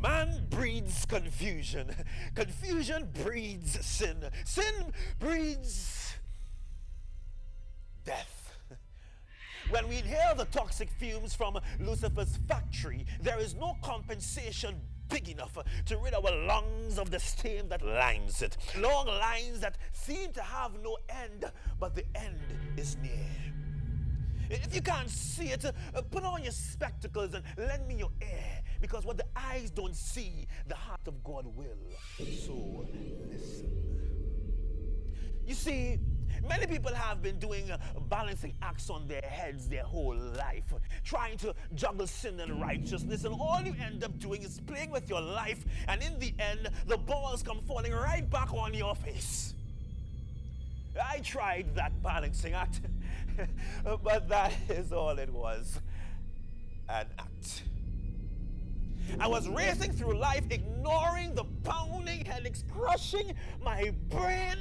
Man breeds confusion. Confusion breeds sin. Sin breeds death. When we inhale the toxic fumes from Lucifer's factory, there is no compensation big enough to rid our lungs of the steam that lines it. Long lines that seem to have no end, but the end is near. If you can't see it, put on your spectacles and lend me your ear, because what the eyes don't see, the heart of God will. So listen. You see, many people have been doing balancing acts on their heads their whole life, trying to juggle sin and righteousness, and all you end up doing is playing with your life, and in the end, the balls come falling right back on your face. I tried that balancing act, but that is all it was, an act. I was racing through life, ignoring the pounding headaches, crushing my brain.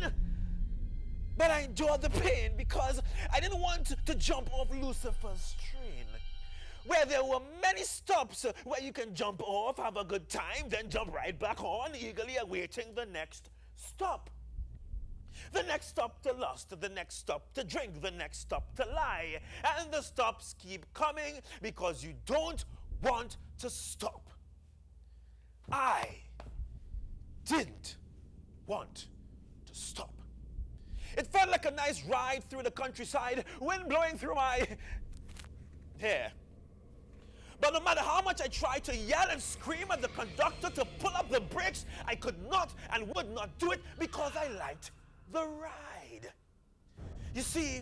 But I endured the pain because I didn't want to jump off Lucifer's train, where there were many stops where you can jump off, have a good time, then jump right back on, eagerly awaiting the next stop. The next stop to lust, the next stop to drink, the next stop to lie. And the stops keep coming because you don't want to stop. I didn't want to stop. It felt like a nice ride through the countryside, wind blowing through my hair. But no matter how much I tried to yell and scream at the conductor to pull up the brakes, I could not and would not do it because I liked the ride. You see,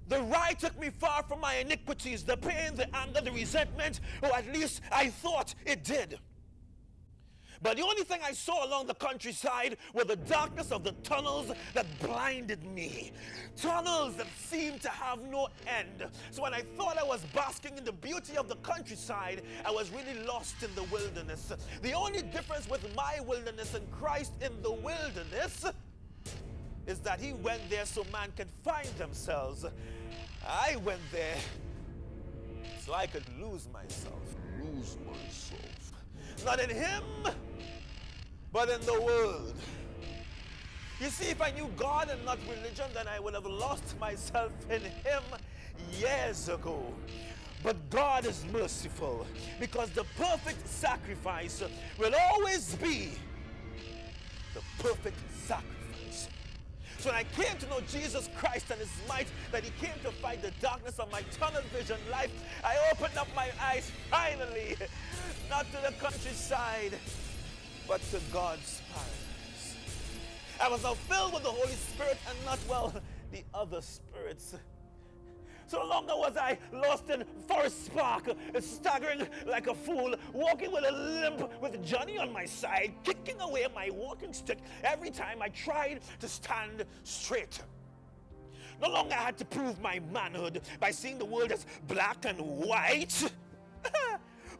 the ride took me far from my iniquities, the pain, the anger, the resentment, or at least I thought it did. But the only thing I saw along the countryside were the darkness of the tunnels that blinded me. Tunnels that seemed to have no end. So when I thought I was basking in the beauty of the countryside, I was really lost in the wilderness. The only difference with my wilderness and Christ in the wilderness is that he went there so man can find themselves. I went there so I could lose myself. Not in him, but in the world. You see, if I knew God and not religion, then I would have lost myself in him years ago. But God is merciful, because the perfect sacrifice will always be the perfect sacrifice. So when I came to know Jesus Christ and his might, that he came to fight the darkness of my tunnel vision life, I opened up my eyes finally, not to the countryside, but to God's paradise. I was now filled with the Holy Spirit and not, well, the other spirits. So no longer was I lost in Forest Park, staggering like a fool, walking with a limp with Johnny on my side, kicking away my walking stick every time I tried to stand straight. No longer I had to prove my manhood by seeing the world as black and white,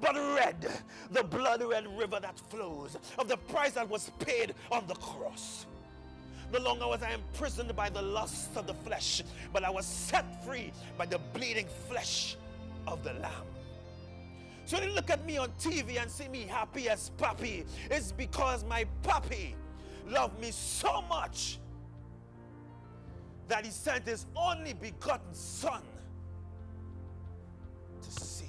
but red, the blood-red river that flows, of the price that was paid on the cross. No longer was I imprisoned by the lusts of the flesh, but I was set free by the bleeding flesh of the Lamb. So when you look at me on TV and see me happy as Papi, it's because my Papi loved me so much that he sent his only begotten Son to save